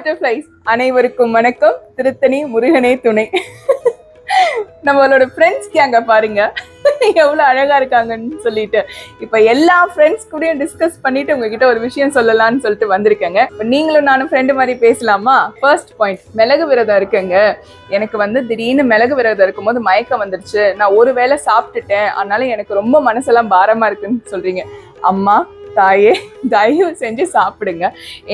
Butterflies அனைவருக்கும் வணக்கம். திருத்தணி முருகனே துணை. நம்மளோட ஃப்ரெண்ட்ஸ் கேங்க பாருங்க எவ்வளவு அழகா இருக்காங்கன்னு சொல்லிட்டு இப்ப எல்லா ஃப்ரெண்ட்ஸ் கூடயும் டிஸ்கஸ் பண்ணிட்டு உங்ககிட்ட ஒரு விஷயம் சொல்லலாம்னு சொல்லிட்டு வந்திருக்கேங்க. இப்ப நீங்களும் நானும் ஃப்ரெண்டு மாதிரி பேசலாமா? ஃபர்ஸ்ட் பாயிண்ட், மிளகு விரதம் இருக்குங்க. எனக்கு திடீர்னு மிளகு விரதம் இருக்கும்போது மயக்கம் வந்துருச்சு, நான் ஒரு வேளை சாப்பிட்டுட்டேன், அதனால எனக்கு ரொம்ப மனசெல்லாம் பாரமா இருக்குன்னு சொல்றீங்க. அம்மா தாயே, தயவு செஞ்சு சாப்பிடுங்க.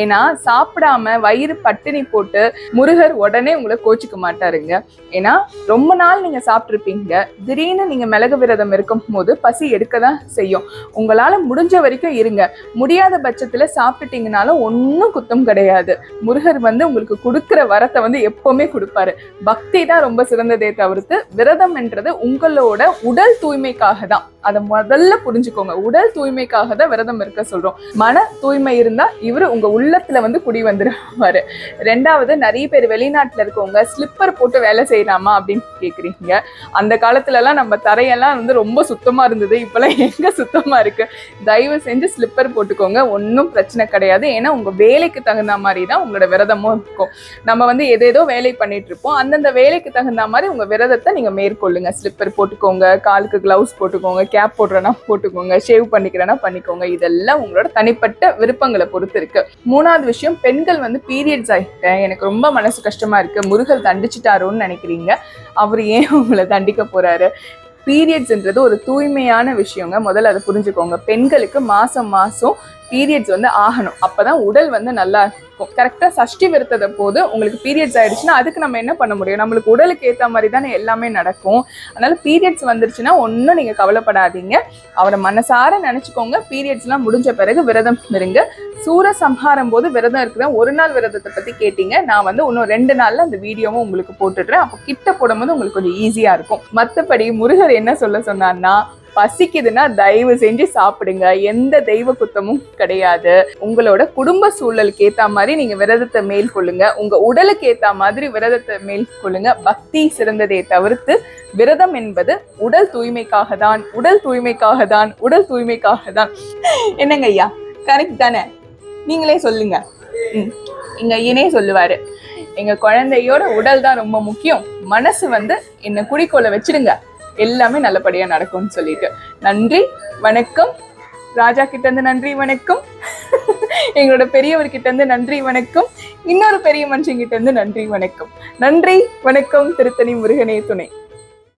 ஏன்னா சாப்பிடாம வயிறு பட்டினி போட்டு முருகர் உடனே உங்களை கோச்சிக்க மாட்டாருங்க. ஏன்னா ரொம்ப நாள் நீங்க சாப்பிட்டுருப்பீங்க, திடீர்னு நீங்க மிளகு விரதம் இருக்கும் போது பசி எடுக்கதான் செய்யும். உங்களால முடிஞ்ச வரைக்கும் இருங்க. முடியாத பட்சத்துல சாப்பிட்டுட்டீங்கனாலும் ஒன்னும் குத்தம் கிடையாது. முருகர் உங்களுக்கு கொடுக்குற வரத்தை எப்பவுமே கொடுப்பாரு. பக்தி தான் ரொம்ப சிறந்ததே தவிர்த்து விரதம் என்றது உங்களோட உடல் தூய்மைக்காக தான். அதை முதல்ல புரிஞ்சுக்கோங்க. உடல் தூய்மைக்காக தான் விரதம் இருக்க சொல்றோம். மன தூய்மை இருந்தா இவரு உங்க உள்ளத்துல குடி வந்துருவாரு. ரெண்டாவது, நிறைய பேர் வெளிநாட்டுல இருக்கவங்க ஸ்லிப்பர் போட்டு வேலை செய்யலாமா அப்படின்னு கேக்குறீங்க. அந்த காலத்துல எல்லாம் நம்ம தரையெல்லாம் ரொம்ப சுத்தமா இருந்தது, இப்பெல்லாம் எங்க சுத்தமா இருக்கு? தயவு செஞ்சு ஸ்லிப்பர் போட்டுக்கோங்க, ஒன்னும் பிரச்சனை கிடையாது. ஏன்னா உங்க வேலைக்கு தகுந்த மாதிரி தான் உங்களோட விரதமும் இருக்கும். நம்ம ஏதேதோ வேலை பண்ணிட்டு இருப்போம், அந்தந்த வேலைக்கு தகுந்த மாதிரி உங்க விரதத்தை நீங்க மேற்கொள்ளுங்க. ஸ்லிப்பர் போட்டுக்கோங்க, காலுக்கு கிளவுஸ் போட்டுக்கோங்க, கேப் போடுறேன்னா போட்டுக்கோங்க, ஷேவ் பண்ணிக்கிறேன்னா பண்ணிக்கோங்க. இதெல்லாம் உங்களோட தனிப்பட்ட விருப்பங்களை பொறுத்து இருக்கு. மூணாவது விஷயம், பெண்கள் பீரியட்ஸ் ஆகிட்டேன், எனக்கு ரொம்ப மனசு கஷ்டமா இருக்கு, முருகர் தண்டிச்சுட்டாரோன்னு நினைக்கிறீங்க. அவர் ஏன் உங்களை தண்டிக்க போறாரு? பீரியட்ஸ்ன்றது ஒரு தூய்மையான விஷயங்க, முதல்ல அதை புரிஞ்சுக்கோங்க. பெண்களுக்கு மாசம் பீரியட்ஸ் ஆகணும், அப்பதான் உடல் நல்லா இருக்கும். கரெக்டா சஷ்டி விரதத போது உங்களுக்கு பீரியட்ஸ் ஆயிடுச்சுன்னா அதுக்கு நம்ம என்ன பண்ண முடியும்? நம்மளுக்கு உடலுக்கு ஏத்த மாதிரி தானே எல்லாமே நடக்கும். அதனால பீரியட்ஸ் வந்துருச்சுன்னா ஒன்னும் நீங்க கவலைப்படாதீங்க, அவரை மனசார நினைச்சுக்கோங்க. பீரியட்ஸ் எல்லாம் முடிஞ்ச பிறகு விரதம் இருங்க. சூர சம்ஹாரம் போது விரதம் இருக்கிறேன், ஒரு நாள் விரதத்தை பத்தி கேட்டீங்க. நான் இன்னும் 2 நாள்ல அந்த வீடியோவும் உங்களுக்கு போட்டுடுறேன். அப்போ கிட்ட போடும்போது உங்களுக்கு கொஞ்சம் ஈஸியா இருக்கும். மற்றபடி முருகர் என்ன சொல்ல சொன்னார்னா, பசிக்குதுன்னா தயவு செஞ்சு சாப்பிடுங்க, எந்த தெய்வ குத்தமும் கிடையாது. உங்களோட குடும்ப சூழலுக்கு ஏத்த மாதிரி நீங்க விரதத்தை மேற்கொள்ளுங்க, உங்க உடலுக்கு ஏத்த மாதிரி விரதத்தை மேற்கொள்ளுங்க. பக்தி சிறந்ததை தவிர்த்து விரதம் என்பது உடல் தூய்மைக்காக தான், உடல் தூய்மைக்காக தான், உடல் தூய்மைக்காக தான். என்னங்க ஐயா, கரெக்ட் தானே? நீங்களே சொல்லுங்க. எங்க ஐயனே சொல்லுவாரு, எங்க குழந்தையோட உடல் தான் ரொம்ப முக்கியம், மனசு என்ன குறிக்கோளை வச்சிடுங்க, எல்லாமே நல்லபடியா நடக்கும்னு சொல்லிட்டு. நன்றி வணக்கம். ராஜா கிட்ட இருந்து நன்றி வணக்கம், எங்களோட பெரியவர்கிட்ட இருந்து நன்றி வணக்கம், இன்னொரு பெரிய மனுஷங்கிட்ட இருந்து நன்றி வணக்கம். நன்றி வணக்கம். திருத்தணி முருகனே துணை.